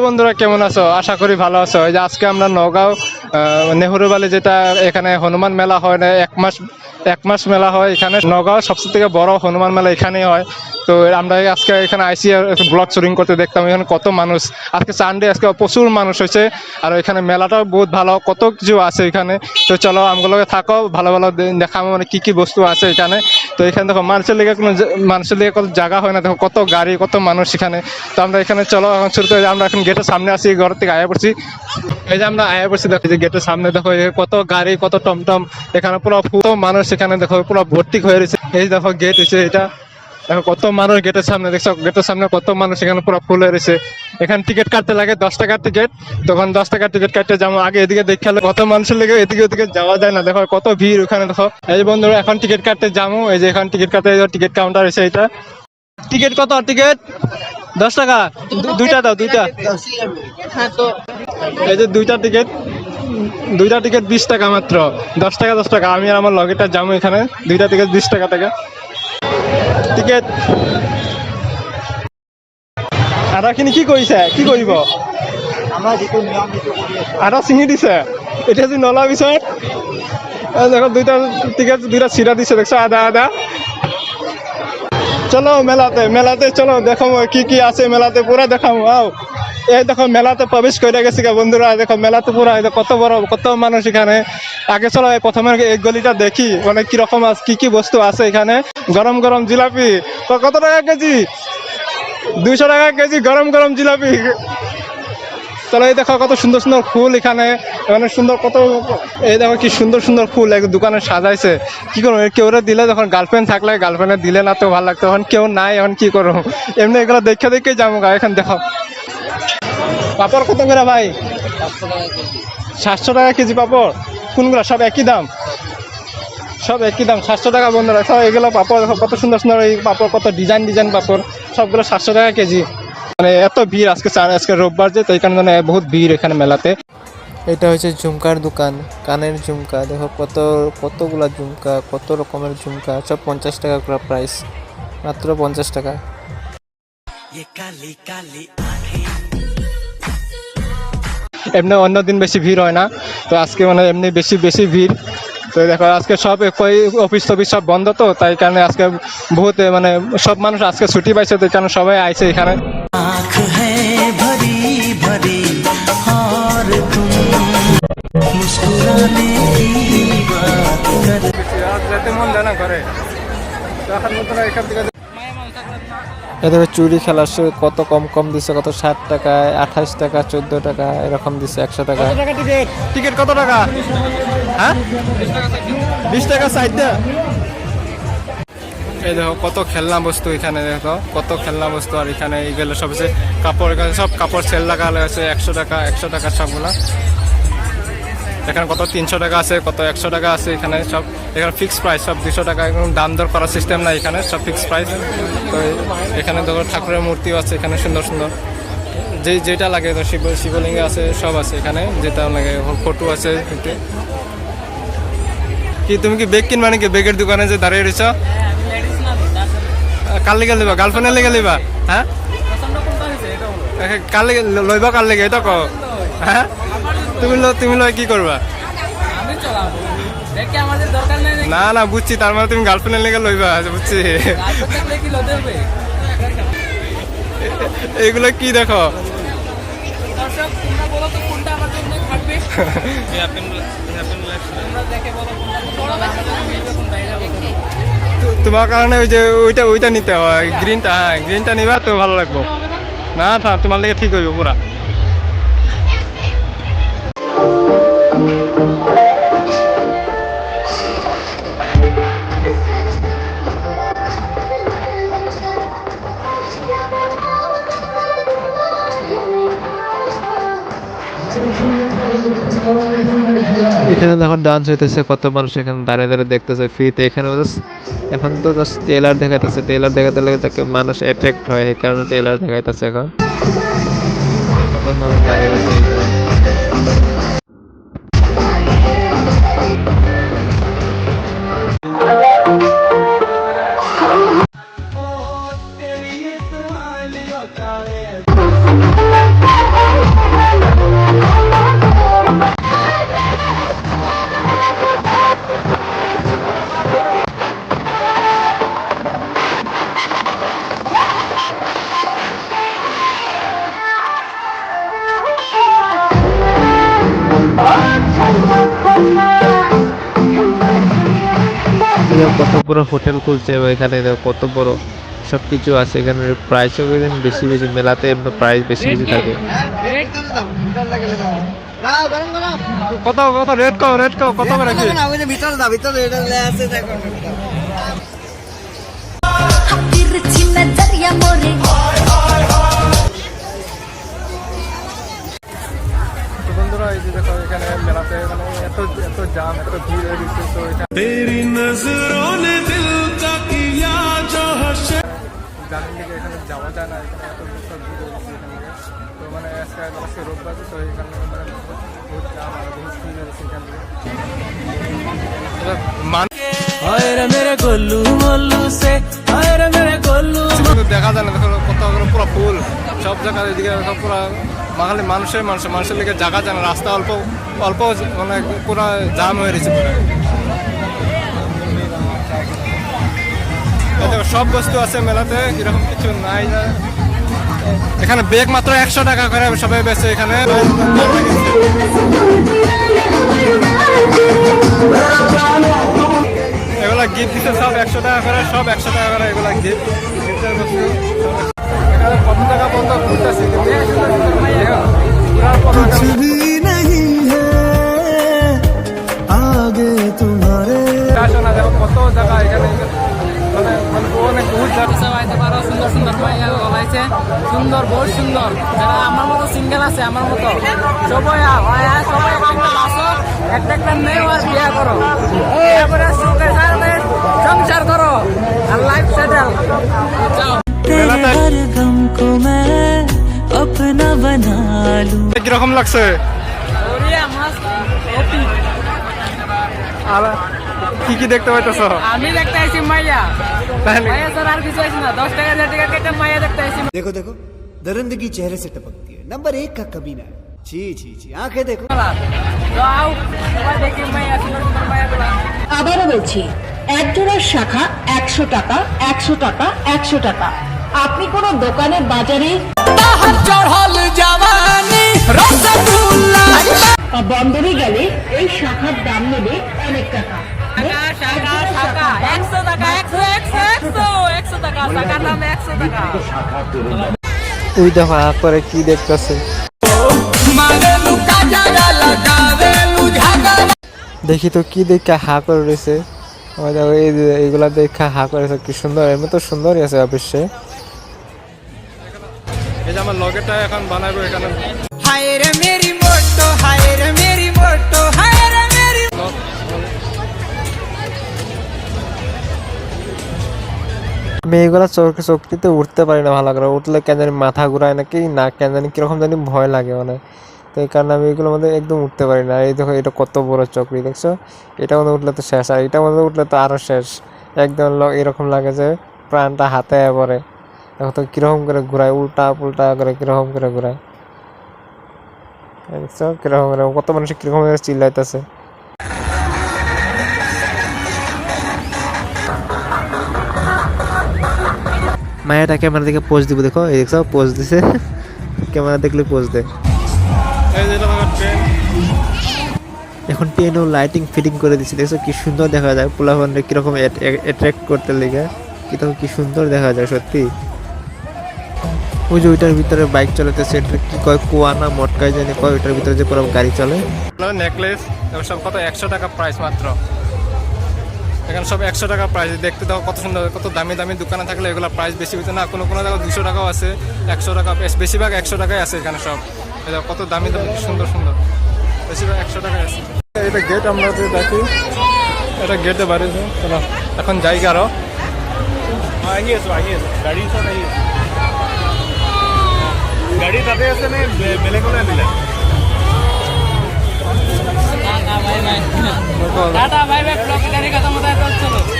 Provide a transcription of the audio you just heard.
বন্ধুরা কেমন আছো? আশা করি ভালো আছো। এই যে আজকে আমরা নওগাঁও নেহরু বালি, যেটা এখানে হনুমান মেলা হয় না, এক মাস মেলা হয় এখানে। নওগাঁও সবচেয়ে থেকে বড় হনুমান মেলা এখানেই হয়। তো আমরা আজকে এখানে আইসি ব্লগ শুটিং করতে, দেখতাম এখানে কত মানুষ। আজকে সানডে, আজকে প্রচুর মানুষ হয়েছে। আর এখানে মেলাটাও বহুত ভালো, কত কিছু আছে এখানে। তো চলো আমগুলোকে থাকো, ভালো ভালো দেখাবো মানে কি কি বস্তু আছে এখানে। তো এখানে দেখো মানুষের লেগে কত জায়গা হয় না, দেখো কত গাড়ি, কত মানুষ এখানে। তো আমরা এখানে চলো এখন শুরুতে, আমরা এখন গেটের সামনে আসি, ঘর থেকে আয়া পড়ছি। এই যে আমরা আয়া পড়ছি, দেখো যে গেটের সামনে দেখো কত গাড়ি, কত টমটম, এখানে পুরো মানুষ এখানে দেখো পুরো ভর্তি হয়ে রয়েছে। এই দেখো গেট হচ্ছে এটা, দেখো কত মানুষ গেটের সামনে, দেখছো গেটের সামনে কত মানুষ এখানে পুরো ফুল হয়ে রয়েছে। এখানে টিকিট কাটতে লাগে 10 টাকার টিকিট। তখন 10 টাকার টিকিট কাটতে যাবো আগে, এদিকে দেখালে কত মানুষের লেগে এদিকে ওদিকে যাওয়া যায় না, দেখো কত ভিড় ওখানে। দেখো এই বন্ধুরা এখন টিকিট কাটতে যাবো, এই যে এখন টিকিট কাটতে, টিকিট কাউন্টার এসে এটা। টিকিট কত? টিকিট 10 টাকা। দুইটা দাও, দুইটা। এই যে দুইটা টিকিট 20 টাকা মাত্র। 10 টাকা 10 টাকা। আমি আর আমার লগেটা যাবো এখানে, দুইটা টিকিট 20 টাকা টাকা টিকিট। আর খিনি কি কৰিছে, কি কৰিব? আটা চিঙি দিছে, এতিয়া যদি নলা পিছত দেখো দুইটা টিকিট, দুইটা চিৰা দিছে, দেখছো আধা আধা। চলো মেলাতে চলো, দেখো কি কি আছে মেলাতে, পুরা দেখাবো। আও এই দেখো মেলাতে প্রবেশ করে গেছি বন্ধুরা, দেখো মেলাতে পুরা কত বড়, কত মানুষ এখানে। আগে চলো প্রথমে এই গলিটা দেখি, মানে কিরকম কি কি বস্তু আছে এখানে। গরম গরম জিলাপি কত টাকা কেজি? 200 টাকা কেজি গরম গরম জিলাপি। চলো এই দেখো কত সুন্দর সুন্দর ফুল এখানে, মানে সুন্দর কত। এই দেখো কি সুন্দর সুন্দর ফুল এক দোকানে সাজাইছে। কি করবো, কেউ দিলে, যখন গার্লফ্রেন্ড থাকলে গার্লফ্রেন্ডে দিলে না তো ভালো লাগতো, এখন কেউ নাই, এখন কি করবো, এমনি এগুলো দেখে দেখে যাবো। এখন দেখো পাপড় কত করে ভাই? 700 টাকা কেজি পাপড়। কোনগুলো? সব একই দাম, সব একই দাম, 700 টাকা বন্ধুরা। সব এগুলো পাপড় দেখো কত সুন্দর সুন্দর এই পাপড়, কত ডিজাইন ডিজাইন পাপড়, সবগুলো 700 টাকা কেজি। মানে এত ভিড় আজকে রোববার, যে তাই কারণে বহুত ভিড় এখানে মেলাতে। এটা হচ্ছে ঝুমকার দোকান, কানের ঝুমকা। দেখো কতগুলা ঝুমকা, কত রকমের ঝুমকা, সব 50 টাকা করে প্রাইস, মাত্র 50 টাকা। এমনি অন্য দিন বেশি ভিড় হয় না, তো আজকে মানে এমনি বেশি ভিড়। তো দেখো আজকে সব অফিস টফিস সব বন্ধ, তো তাই কারণে আজকে বহুত মানে সব মানুষ আজকে ছুটি পাইছে, তাই কারণে সবাই আইছে এখানে। মন জানা করে এদের চুরি খেলার কত কম কম দিছে, কত 60 টাকা, 28 টাকা, 14 টাকা এরকম দিছে, 100 টাকা। টিকিট কত টাকা? হ্যাঁ 20 টাকা সাইডটা। এই দেখো কত খেলনা বস্তু এখানে, দেখো কত খেলনা বস্তু। আর এখানে এইগুলো সব আছে কাপড়, এখানে সব কাপড় সেল লাগা আছে 100 টাকা সবগুলা। এখানে কত 300 টাকা আছে, কত 100 টাকা আছে এখানে সব। এখানে ফিক্সড প্রাইস, সব 200 টাকা, একদম দাম দর করার সিস্টেম না এখানে, সব ফিক্সড প্রাইস। তো এখানে দেখো ঠাকুরের মূর্তিও আছে এখানে, সুন্দর সুন্দর, যেটা লাগে। তো শিবলিঙ্গ আছে, সব আছে এখানে, যেটা লাগে। ফটো আছে। কি তুমি কি বেগ কিনবা নাকি? বেগের দোকানে যে দাঁড়িয়ে রয়েছ, কার লেগে লিবা? গার্লফ্রেন্ডের লেগে লিবা? হ্যাঁ কার লেগে লইবা? কার লেগে এটা কো? হ্যাঁ তুমি লয় কি করবা? না না বুঝছি, তার মানে তুমি গার্লফ্রেন্ডের লেগে লইবা, বুঝছি। এগুলো কি দেখো, তোমার কারণে ওই যে ওইটা নিতে হয়, গ্রিনটা। হ্যাঁ গ্রিনটা নিবা তো ভালো লাগবো। না তোমার লেগে ঠিক হইব পুরা। এখানে দেখো ডান্স হইতেছে, কত মানুষ এখানে দাঁড়িয়ে দাঁড়িয়ে দেখতেছে ফ্রিতে। এখানে এখন তো জাস্ট ট্রেলার দেখাইতেছে, ট্রেলার দেখাতে লাগে তাকে মানুষ অ্যাট্রাক্ট হয়, এই কারণে ট্রেলার দেখাইতেছে। এখন কত মানুষ দাঁড়িয়ে রয়েছে। কত বড় হোটেল খুলছে এখানে, কত বড় সবকিছু আছে এখানে। প্রাইসও বেশি বেশি, মেলাতে এমনি প্রাইস বেশি বেশি থাকে। কত কত রেট কত করে কি? तिरछी नजरिया मोरे তো বন্ধুরা এই যে দেখো এখানে মেলাতে মানে এত এত জাম, এত ভিড় হয়ে গেছে। তো এখানে तेरी नजरों ने दिल का किया जो हशर জানেন দিকে এখানে যাওয়া যায় না, এখানে এত সব ভিড় হয়ে গেছে এখানে। তো মানে আজকে রোববার, তো এখানে মানে বহুত জাম আর বহুত ভিড় হয়েছে এখানে। हाय रे मेरे गोलू मोलू से हाय रे मेरे गोलू কিন্তু দেখা যায় না, দেখো কতগুলো পুরো ফুল সব জায়গায়, এদিকে সব পুরো খালি মানুষের লিগে জায়গা যায় না, রাস্তা অল্প অল্প মানে পুরো জাম হয়ে রয়েছে পুরো। এই দেখো সব বস্তু আছে মেলাতে, এরকম কিছু নাই না। এখানে ব্যাগ মাত্র 100 টাকা করে সবাই বেচে এখানে। এগুলা গিফট দিচ্ছে সব 100 টাকা করে, সব 100 টাকা করে এগুলা গিফটের বস্তু। এখানে কত টাকা বন্ধ ঘুরতেছে, कुछ भी नहीं है आगे तुम्हारे আসো না, দেখো কত জায়গা এখানে, মানে মানে অনেক দূর জায়গা। সব আইতে পারো, সুন্দর সুন্দর মাইয়া গলাইছে, সুন্দর বহুত সুন্দর। যারা আমার মতো সিঙ্গেল আছে, আমার মতো সবাই সবাই আসো, একটা একটা মেয়ে আর বিয়ে করো, এরপরে সুখের সাথে সংসার করো আর লাইফ সেটেল। तेरे हर गम को मैं अपना बना लूं কিরকম লাগছে? ওরিয়া মাস্ট হ্যাপি। আর কি কি দেখতে পাইতেছ? আমি দেখতে আইছি মাইয়া, তাহলে মাইয়া স্যার আর কিছু আইছি না। 10 টাকা 10 টাকা কেটে মাইয়া দেখতে আইছি। देखो देखो दरिंदगी चेहरे से टपकती है नंबर 1 का कमीना है छी छी छी आंखें देखो তো আও সবাই দেখি মাইয়া, সুন্দর সুন্দর মাইয়া গুলা। আবারও বলছি, এক জোড়ার শাখা 100 টাকা, 100 টাকা, 100 টাকা। আপনি কোনো দোকানে বাজারে বা বন্দরে গেলে এই শাখার দাম নেবে অনেক টাকা। টাকা 100 টাকা, 100 টাকা, টাকার দাম 100 টাকা। ওই দেখো হাঁ করে কি দেখতেছে, দেখি তো কি দেখে হা করে রয়েছে। এইগুলা দেখে হা করেছে, কি সুন্দর, এমনি তো সুন্দরই আছে অবশ্যই। এই যে আমার লগেটা এখন বানাবো এখানে। হায় রে মেরি মোটো, হায় রে মেরি মোটো, হায় রে মেরি। আমি এইগুলা চোখটিতে উঠতে পারি না ভালো করে, উঠলে কেন জানি মাথা ঘুরায় নাকি না কেন জানি কিরকম জানি ভয় লাগে মানে। তো এই কারণে আমি এগুলোর মধ্যে একদম উঠতে পারি না। এই দেখো এটা কত বড় চকরি দেখছো, এটা মধ্যে উঠলে তো শেষ, আর এটা মধ্যে উঠলে তো আরো শেষ। একদম এরকম লাগে যে প্রাণটা হাতে পড়ে। দেখো তো কিরকম করে ঘুরায়, উল্টা পুল্টা করে কিরকম করে ঘুরায়, দেখছো কিরকম করে, কত মানুষ কিরকম করে চিল্লাইতেছে। মায়াটা ক্যামেরা দিকে পোজ দিব, দেখো এই দেখছো পোজ দিছে, ক্যামেরা দেখলে পোজ দেয়। এই যে এটা আমার ট্রেন। এখন ট্রেনও লাইটিং ফিটিং করে দিচ্ছে, দেখছো কি সুন্দর দেখা যায়, পোলাপানরে কিরকম অ্যাট্রাক্ট করতে লেগে কি সুন্দর দেখা যায় সত্যি। ওই যে ওইটার ভিতরে বাইক চালাতেছে, এটা কি কয় কুয়া না মটকায় জানি কয়, ওইটার ভিতরে যে পুরো গাড়ি চলে। নেকলেস সব কত 100 টাকা প্রাইস মাত্র। এখানে সব 100 টাকা প্রাইস। দেখতে দেখো কত সুন্দর, কত দামি দামি দোকানে থাকলে এগুলো প্রাইস বেশি হতো না, কোনো কোনো জায়গায় 200 টাকাও আছে, 100 টাকা, বেশিরভাগ 100 টাকাই আছে এখানে সব। এই দেখো কত দামি দামি সুন্দর সুন্দর, বেশিরভাগ 100 টাকাই আছে। এটা গেট আমরা যে দেখি, এটা গেটে বাড়িয়েছে। চলো এখন যাই আরো। গাড়ী তাতে আছে নে বেলেগলৈ আনিলা? টাটা বাই বাই, ব্লগ গাড়ি খতম হতে চলো।